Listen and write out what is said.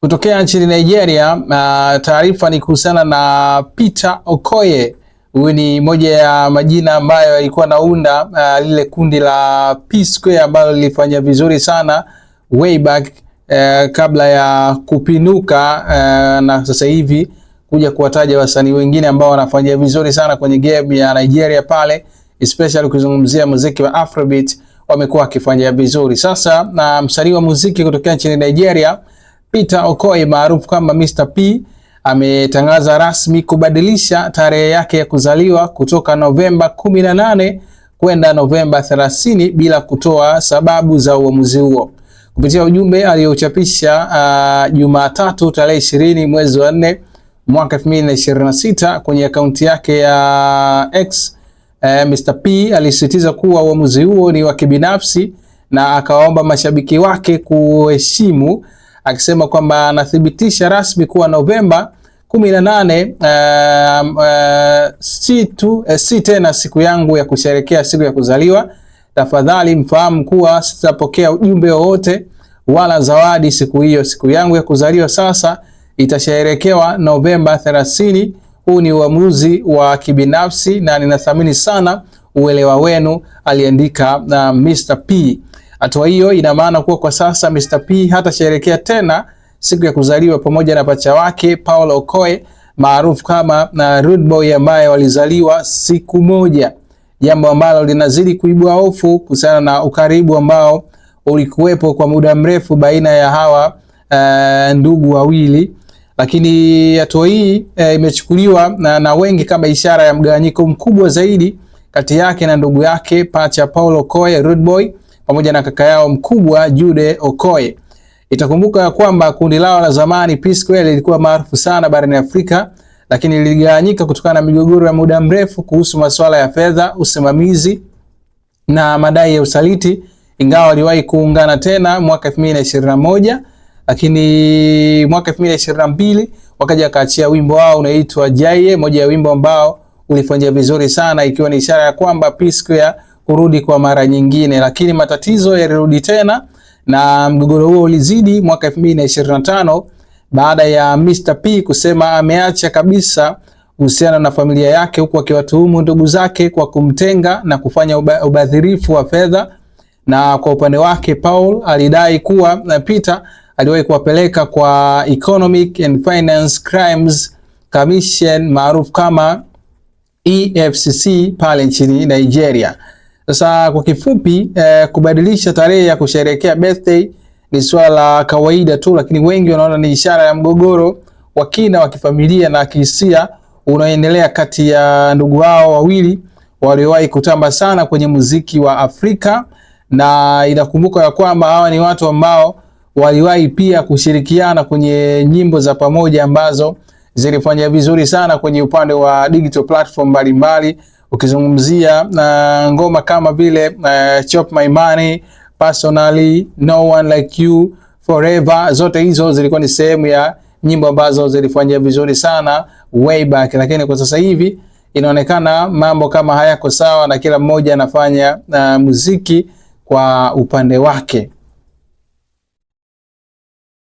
Kutokea nchini Nigeria, taarifa ni kuhusiana na Peter Okoye. Huyu ni moja ya majina ambayo yalikuwa naunda lile kundi la P Square ambalo lilifanya vizuri sana way back kabla ya kupinuka, na sasa hivi kuja kuwataja wasanii wengine ambao wanafanya vizuri sana kwenye game ya Nigeria pale, especially ukizungumzia muziki wa Afrobeat, wamekuwa wakifanya vizuri. Sasa na msanii wa muziki kutokea nchini Nigeria Peter Okoye maarufu kama Mr P ametangaza rasmi kubadilisha tarehe yake ya kuzaliwa kutoka Novemba 18 kwenda Novemba 30 bila kutoa sababu za uamuzi huo. Kupitia ujumbe aliochapisha Jumatatu tarehe 20 mwezi wa 4 mwaka 2026 kwenye akaunti yake ya X, Mr P alisisitiza kuwa uamuzi huo ni wa kibinafsi na akawaomba mashabiki wake kuheshimu, akisema kwamba anathibitisha rasmi kuwa Novemba 18 si tena siku yangu ya kusherehekea siku ya kuzaliwa. Tafadhali mfahamu kuwa sitapokea ujumbe wowote wala zawadi siku hiyo. Siku yangu ya kuzaliwa sasa itasherehekewa Novemba 30. Huu ni uamuzi wa kibinafsi na ninathamini sana uelewa wenu, aliandika na Mr P. Hatua hiyo ina maana kuwa kwa sasa Mr P hatasherehekea tena siku ya kuzaliwa pamoja na pacha wake Paul Okoye maarufu kama Rude Boy ambaye walizaliwa siku moja, jambo ambalo linazidi kuibua hofu kuhusiana na ukaribu ambao ulikuwepo kwa muda mrefu baina ya hawa ndugu wawili. Lakini hatua hii imechukuliwa na wengi kama ishara ya mgawanyiko mkubwa zaidi kati yake na ndugu yake pacha Paul Okoye Rude Boy pamoja na kaka yao mkubwa Jude Okoye. Itakumbuka kwamba kundi lao la zamani P Square lilikuwa maarufu sana barani Afrika, lakini liligawanyika kutokana na migogoro ya muda mrefu kuhusu masuala ya fedha, usimamizi na madai ya usaliti, ingawa waliwahi kuungana tena mwaka 2021, lakini mwaka 2022 wakaja kaachia wimbo wao unaitwa Jaye, moja ya wimbo ambao ulifanya vizuri sana, ikiwa ni ishara ya kwamba P Square kurudi kwa mara nyingine. Lakini matatizo yalirudi tena na mgogoro huo ulizidi mwaka 2025 baada ya Mr P kusema ameacha kabisa uhusiano na familia yake, huku akiwatuhumu ndugu zake kwa kumtenga na kufanya ubadhirifu wa fedha. Na kwa upande wake Paul alidai kuwa Peter aliwahi kuwapeleka kwa Economic and Finance Crimes Commission maarufu kama EFCC pale nchini Nigeria. Sasa kwa kifupi, kubadilisha tarehe ya kusherehekea birthday ni swala la kawaida tu, lakini wengi wanaona ni ishara ya mgogoro wa kina wa kifamilia na kihisia unaoendelea kati ya ndugu hao wawili waliowahi kutamba sana kwenye muziki wa Afrika. Na inakumbuka ya kwamba hawa ni watu ambao waliwahi pia kushirikiana kwenye nyimbo za pamoja ambazo zilifanya vizuri sana kwenye upande wa digital platform mbalimbali, ukizungumzia ngoma kama vile Chop My Money, Personally, No One Like You, Forever. Zote hizo zilikuwa ni sehemu ya nyimbo ambazo zilifanya vizuri sana way back, lakini kwa sasa hivi inaonekana mambo kama hayako sawa na kila mmoja anafanya muziki kwa upande wake.